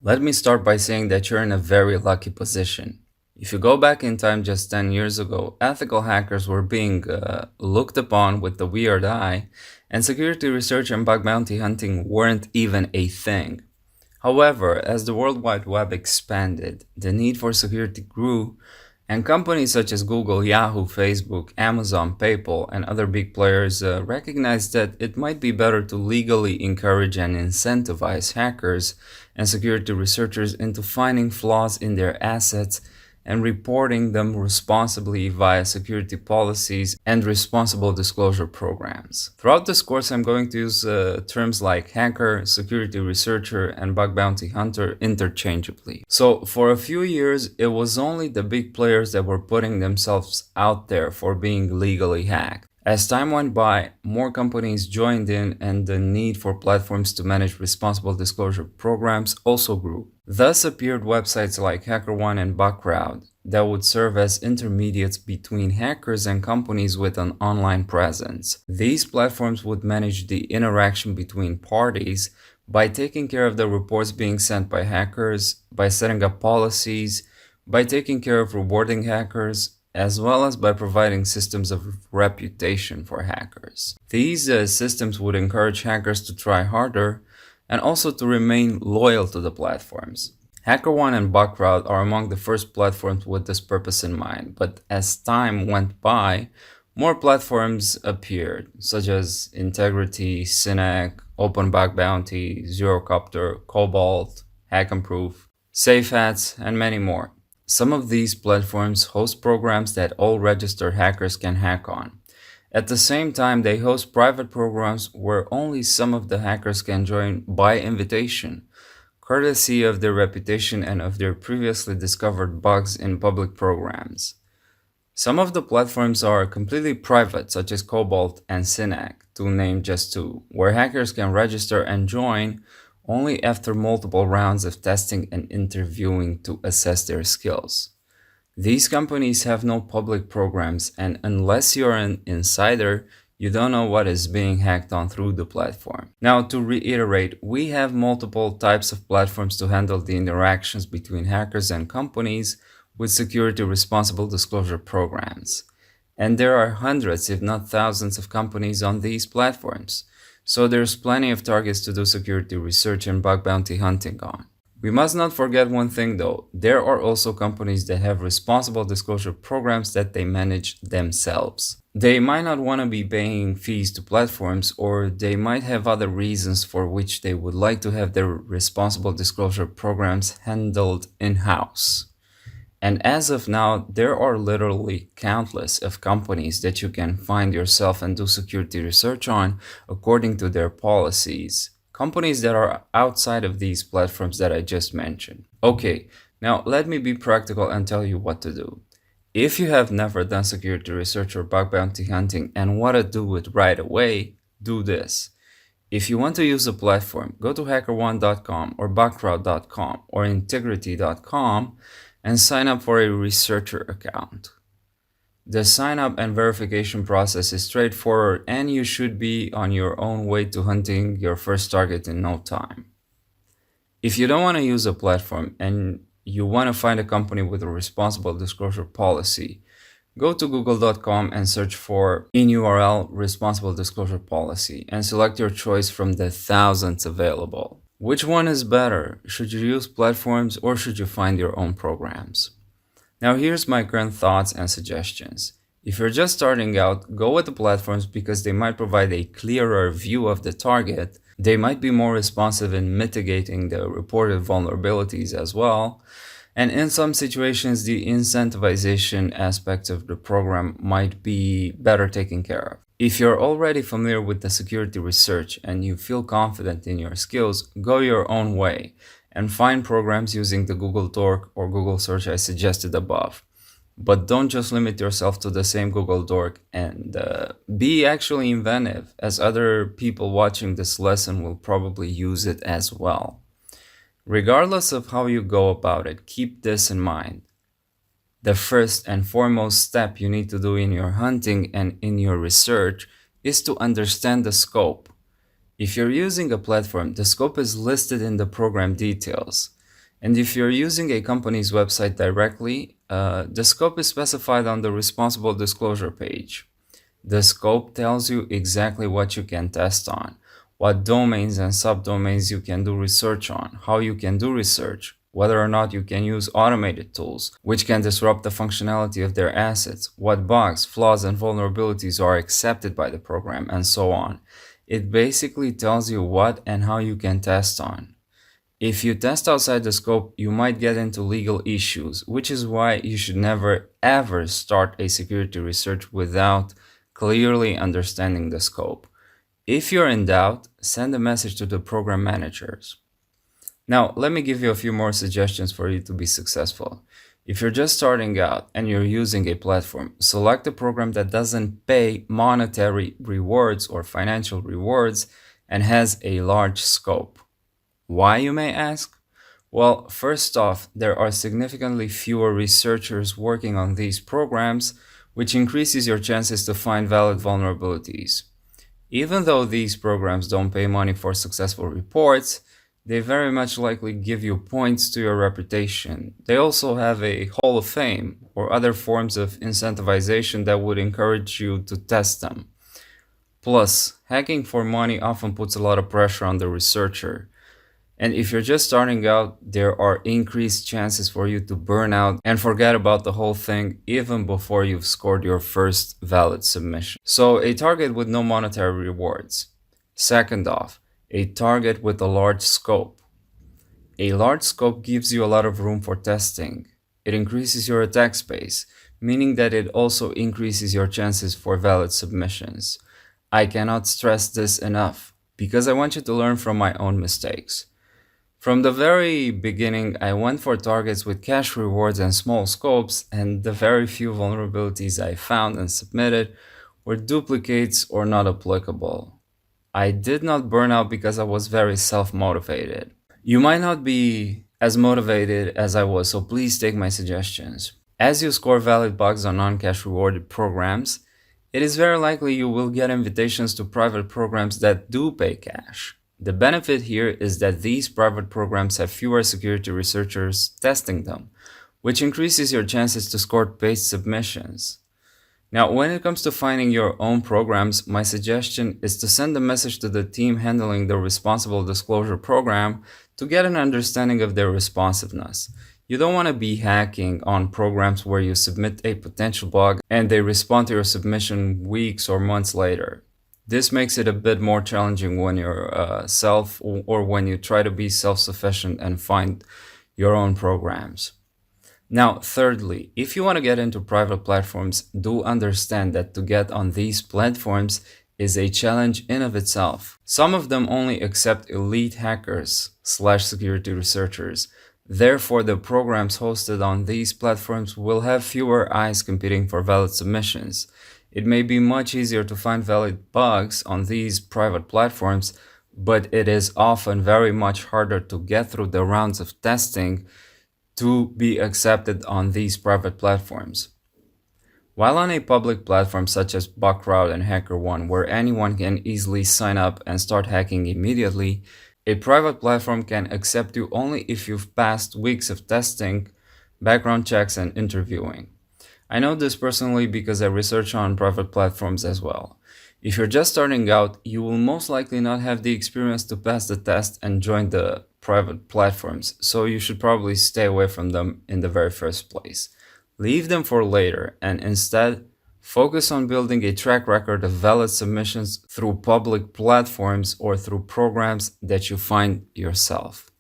Let me start by saying that you're in a very lucky position. If you go back in time just 10 years ago, ethical hackers were being looked upon with the weird eye, and security research and bug bounty hunting weren't even a thing. However, as the World Wide Web expanded, the need for security grew, and companies such as Google, Yahoo, Facebook, Amazon, PayPal, and other big players recognized that it might be better to legally encourage and incentivize hackers and security researchers into finding flaws in their assets and reporting them responsibly via security policies and responsible disclosure programs. Throughout this course, I'm going to use terms like hacker, security researcher, and bug bounty hunter interchangeably. So for a few years, it was only the big players that were putting themselves out there for being legally hacked. As time went by, more companies joined in and the need for platforms to manage responsible disclosure programs also grew. Thus appeared websites like HackerOne and Bugcrowd that would serve as intermediates between hackers and companies with an online presence. These platforms would manage the interaction between parties by taking care of the reports being sent by hackers, by setting up policies, by taking care of rewarding hackers, as well as by providing systems of reputation for hackers. These systems would encourage hackers to try harder and also to remain loyal to the platforms. HackerOne and Bugcrowd are among the first platforms with this purpose in mind, but as time went by, more platforms appeared, such as Integrity, Synack, Open Bug Bounty, Zerocopter, Cobalt, HackImprove, SafeHats, and many more. Some of these platforms host programs that all registered hackers can hack on. At the same time, they host private programs where only some of the hackers can join by invitation, courtesy of their reputation and of their previously discovered bugs in public programs. Some of the platforms are completely private, such as Cobalt and Synack, to name just two, where hackers can register and join only after multiple rounds of testing and interviewing to assess their skills. These companies have no public programs, and unless you're an insider, you don't know what is being hacked on through the platform. Now, to reiterate, we have multiple types of platforms to handle the interactions between hackers and companies with security responsible disclosure programs. And there are hundreds, if not thousands, of companies on these platforms. So there's plenty of targets to do security research and bug bounty hunting on. We must not forget one thing though, there are also companies that have responsible disclosure programs that they manage themselves. They might not want to be paying fees to platforms, or they might have other reasons for which they would like to have their responsible disclosure programs handled in-house. And as of now, there are literally countless of companies that you can find yourself and do security research on according to their policies. Companies that are outside of these platforms that I just mentioned. Okay, now let me be practical and tell you what to do. If you have never done security research or bug bounty hunting and want to do it right away, do this. If you want to use a platform, go to hackerone.com or bugcrowd.com or integrity.com and sign up for a researcher account. The sign up and verification process is straightforward, and you should be on your own way to hunting your first target in no time. If you don't want to use a platform and you want to find a company with a responsible disclosure policy, go to google.com and search for in URL responsible disclosure policy and select your choice from the thousands available. Which one is better? Should you use platforms or should you find your own programs? Now here's my current thoughts and suggestions. If you're just starting out, go with the platforms because they might provide a clearer view of the target. They might be more responsive in mitigating the reported vulnerabilities as well. And in some situations, the incentivization aspect of the program might be better taken care of. If you're already familiar with the security research and you feel confident in your skills, go your own way and find programs using the Google Dork or Google search I suggested above. But don't just limit yourself to the same Google Dork, and be actually inventive, as other people watching this lesson will probably use it as well. Regardless of how you go about it, keep this in mind. The first and foremost step you need to do in your hunting and in your research is to understand the scope. If you're using a platform, the scope is listed in the program details. And if you're using a company's website directly, the scope is specified on the responsible disclosure page. The scope tells you exactly what you can test on, what domains and subdomains you can do research on, how you can do research, whether or not you can use automated tools, which can disrupt the functionality of their assets, what bugs, flaws, and vulnerabilities are accepted by the program, and so on. It basically tells you what and how you can test on. If you test outside the scope, you might get into legal issues, which is why you should never ever start a security research without clearly understanding the scope. If you're in doubt, send a message to the program managers. Now, let me give you a few more suggestions for you to be successful. If you're just starting out and you're using a platform, select a program that doesn't pay monetary rewards or financial rewards and has a large scope. Why, you may ask? Well, first off, there are significantly fewer researchers working on these programs, which increases your chances to find valid vulnerabilities. Even though these programs don't pay money for successful reports, they very much likely give you points to your reputation. They also have a Hall of Fame or other forms of incentivization that would encourage you to test them. Plus, hacking for money often puts a lot of pressure on the researcher. And if you're just starting out, there are increased chances for you to burn out and forget about the whole thing even before you've scored your first valid submission. So, a target with no monetary rewards. Second off, a target with a large scope. A large scope gives you a lot of room for testing. It increases your attack space, meaning that it also increases your chances for valid submissions. I cannot stress this enough because I want you to learn from my own mistakes. From the very beginning, I went for targets with cash rewards and small scopes, and the very few vulnerabilities I found and submitted were duplicates or not applicable. I did not burn out because I was very self-motivated. You might not be as motivated as I was, so please take my suggestions. As you score valid bugs on non-cash rewarded programs, it is very likely you will get invitations to private programs that do pay cash. The benefit here is that these private programs have fewer security researchers testing them, which increases your chances to score paid submissions. Now, when it comes to finding your own programs, my suggestion is to send a message to the team handling the responsible disclosure program to get an understanding of their responsiveness. You don't want to be hacking on programs where you submit a potential bug and they respond to your submission weeks or months later. This makes it a bit more challenging when you're self or when you try to be self-sufficient and find your own programs. Now, thirdly, if you want to get into private platforms, do understand that to get on these platforms is a challenge in of itself. Some of them only accept elite hackers/security researchers. Therefore, the programs hosted on these platforms will have fewer eyes competing for valid submissions. It may be much easier to find valid bugs on these private platforms, but it is often very much harder to get through the rounds of testing to be accepted on these private platforms. While on a public platform such as Bugcrowd and HackerOne, where anyone can easily sign up and start hacking immediately, a private platform can accept you only if you've passed weeks of testing, background checks, and interviewing. I know this personally because I research on private platforms as well. If you're just starting out, you will most likely not have the experience to pass the test and join the private platforms, so you should probably stay away from them in the very first place. Leave them for later and instead focus on building a track record of valid submissions through public platforms or through programs that you find yourself.